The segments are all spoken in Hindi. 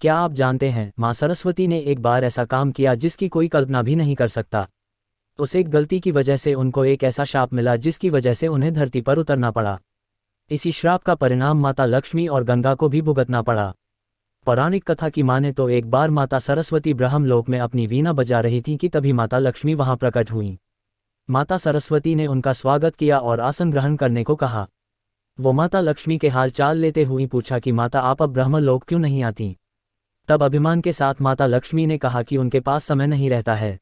क्या आप जानते हैं, माँ सरस्वती ने एक बार ऐसा काम किया जिसकी कोई कल्पना भी नहीं कर सकता। उस एक गलती की वजह से उनको एक ऐसा शाप मिला जिसकी वजह से उन्हें धरती पर उतरना पड़ा। इसी श्राप का परिणाम माता लक्ष्मी और गंगा को भी भुगतना पड़ा। पौराणिक कथा की माने तो एक बार माता सरस्वती ब्रह्मलोक में अपनी वीणा बजा रही थीं कि तभी माता लक्ष्मी वहां प्रकट हुईं। माता सरस्वती ने उनका स्वागत किया और आसन ग्रहण करने को कहा। वो माता लक्ष्मी के हाल चाल लेते हुए पूछा कि माता आप अब ब्रह्मलोक क्यों नहीं आती। तब अभिमान के साथ माता लक्ष्मी ने कहा कि उनके पास समय नहीं रहता है।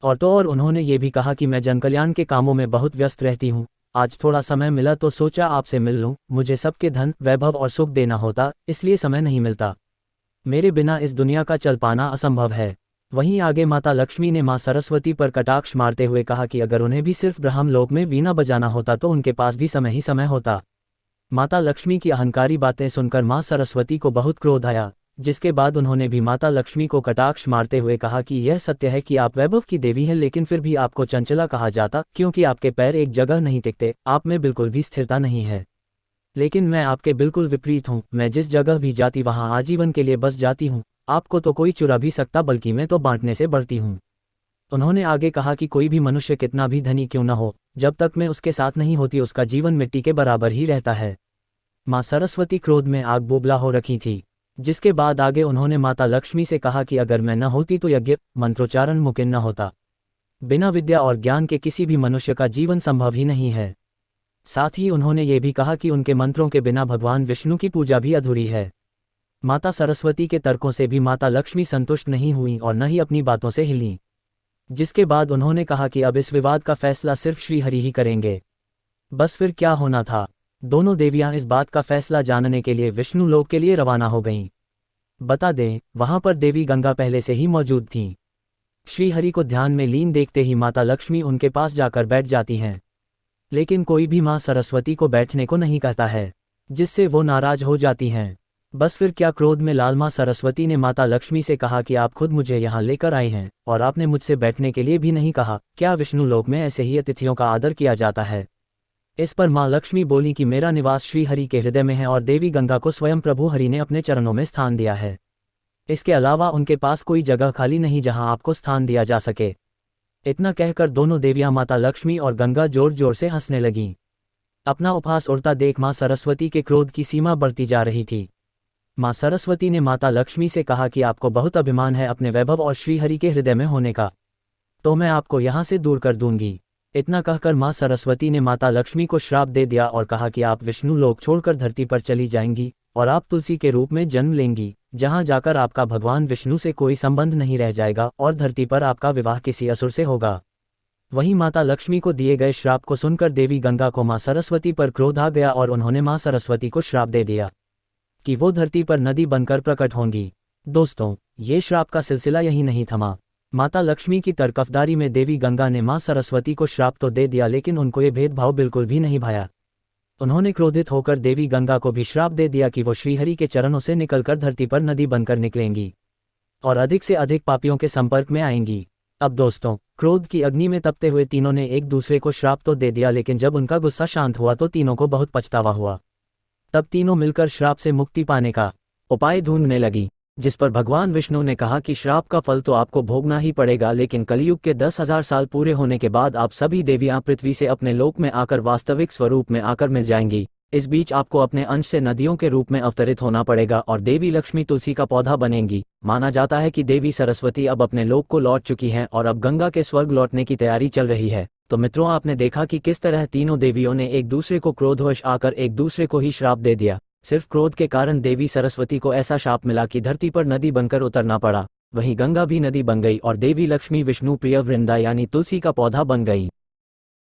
और उन्होंने ये भी कहा कि मैं जनकल्याण के कामों में बहुत व्यस्त रहती हूँ। आज थोड़ा समय मिला तो सोचा आपसे मिल लूँ। मुझे सबके धन वैभव और सुख देना होता, इसलिए समय नहीं मिलता। मेरे बिना इस दुनिया का चल पाना असंभव है। वहीं आगे माता लक्ष्मी ने माँ सरस्वती पर कटाक्ष मारते हुए कहा कि अगर उन्हें भी सिर्फ ब्रह्मलोक में वीणा बजाना होता तो उनके पास भी समय ही समय होता। माता लक्ष्मी की अहंकारी बातें सुनकर माँ सरस्वती को बहुत क्रोध आया, जिसके बाद उन्होंने भी माता लक्ष्मी को कटाक्ष मारते हुए कहा कि यह सत्य है कि आप वैभव की देवी हैं, लेकिन फिर भी आपको चंचला कहा जाता क्योंकि आपके पैर एक जगह नहीं टिकते, आप में बिल्कुल भी स्थिरता नहीं है। लेकिन मैं आपके बिल्कुल विपरीत हूँ। मैं जिस जगह भी जाती वहाँ आजीवन के लिए बस जाती हूँ। आपको तो कोई चुरा भी सकता, बल्कि मैं तो बांटने से बढ़ती हूँ। उन्होंने आगे कहा कि कोई भी मनुष्य कितना भी धनी क्यों न हो, जब तक मैं उसके साथ नहीं होती उसका जीवन मिट्टी के बराबर ही रहता है। माँ सरस्वती क्रोध में आग बोबला हो रखी थी। जिसके बाद आगे उन्होंने माता लक्ष्मी से कहा कि अगर मैं न होती तो यज्ञ मंत्रोच्चारण मुमकिन न होता। बिना विद्या और ज्ञान के किसी भी मनुष्य का जीवन संभव ही नहीं है। साथ ही उन्होंने ये भी कहा कि उनके मंत्रों के बिना भगवान विष्णु की पूजा भी अधूरी है। माता सरस्वती के तर्कों से भी माता लक्ष्मी संतुष्ट नहीं हुई और न ही अपनी बातों से हिलीं। जिसके बाद उन्होंने कहा कि अब इस विवाद का फैसला सिर्फ श्रीहरि ही करेंगे। बस फिर क्या होना था। दोनों देवियां इस बात का फैसला जानने के लिए विष्णु लोक के लिए रवाना हो गईं। बता दें, वहां पर देवी गंगा पहले से ही मौजूद थीं। श्रीहरि को ध्यान में लीन देखते ही माता लक्ष्मी उनके पास जाकर बैठ जाती हैं। लेकिन कोई भी माँ सरस्वती को बैठने को नहीं कहता है, जिससे वो नाराज हो जाती हैं। बस फिर क्या क्रोध में लाल माँ सरस्वती ने माता लक्ष्मी से कहा कि आप खुद मुझे यहाँ लेकर आए हैं और आपने मुझसे बैठने के लिए भी नहीं कहा। क्या विष्णु लोक में ऐसे ही अतिथियों का आदर किया जाता है। इस पर माँ लक्ष्मी बोली कि मेरा निवास श्रीहरि के हृदय में है और देवी गंगा को स्वयं प्रभु हरि ने अपने चरणों में स्थान दिया है। इसके अलावा उनके पास कोई जगह खाली नहीं जहां आपको स्थान दिया जा सके। इतना कहकर दोनों देवियां माता लक्ष्मी और गंगा जोर जोर से हंसने लगीं। अपना उपहास उड़ता देख माँ सरस्वती के क्रोध की सीमा बढ़ती जा रही थी। माँ सरस्वती ने माता लक्ष्मी से कहा कि आपको बहुत अभिमान है अपने वैभव और श्रीहरि के हृदय में होने का, तो मैं आपको यहाँ से दूर कर दूंगी। इतना कहकर माँ सरस्वती ने माता लक्ष्मी को श्राप दे दिया और कहा कि आप विष्णु लोक छोड़कर धरती पर चली जाएंगी और आप तुलसी के रूप में जन्म लेंगी, जहाँ जाकर आपका भगवान विष्णु से कोई संबंध नहीं रह जाएगा और धरती पर आपका विवाह किसी असुर से होगा। वहीं माता लक्ष्मी को दिए गए श्राप को सुनकर देवी गंगा को माँ सरस्वती पर क्रोध आ गया और उन्होंने माँ सरस्वती को श्राप दे दिया कि वो धरती पर नदी बनकर प्रकट होंगी। दोस्तों, ये श्राप का सिलसिला यही नहीं थमा। माता लक्ष्मी की तरकफदारी में देवी गंगा ने माँ सरस्वती को श्राप तो दे दिया, लेकिन उनको ये भेदभाव बिल्कुल भी नहीं भाया। उन्होंने क्रोधित होकर देवी गंगा को भी श्राप दे दिया कि वो श्रीहरि के चरणों से निकलकर धरती पर नदी बनकर निकलेंगी और अधिक से अधिक पापियों के संपर्क में आएंगी। अब दोस्तों, क्रोध की अग्नि में तपते हुए तीनों ने एक दूसरे को श्राप तो दे दिया, लेकिन जब उनका गुस्सा शांत हुआ तो तीनों को बहुत पछतावा हुआ। तब तीनों मिलकर श्राप से मुक्ति पाने का उपाय ढूंढने लगी, जिस पर भगवान विष्णु ने कहा कि श्राप का फल तो आपको भोगना ही पड़ेगा, लेकिन कलयुग के 10,000 साल पूरे होने के बाद आप सभी देवियां पृथ्वी से अपने लोक में आकर वास्तविक स्वरूप में आकर मिल जाएंगी। इस बीच आपको अपने अंश से नदियों के रूप में अवतरित होना पड़ेगा और देवी लक्ष्मी तुलसी का पौधा बनेंगी। माना जाता है कि देवी सरस्वती अब अपने लोक को लौट चुकी हैं और अब गंगा के स्वर्ग लौटने की तैयारी चल रही है। तो मित्रों, आपने देखा कि किस तरह तीनों देवियों ने एक दूसरे को क्रोधवश आकर एक दूसरे को ही श्राप दे दिया। सिर्फ क्रोध के कारण देवी सरस्वती को ऐसा शाप मिला कि धरती पर नदी बनकर उतरना पड़ा। वहीं गंगा भी नदी बन गई और देवी लक्ष्मी विष्णु प्रिय वृंदा यानी तुलसी का पौधा बन गई।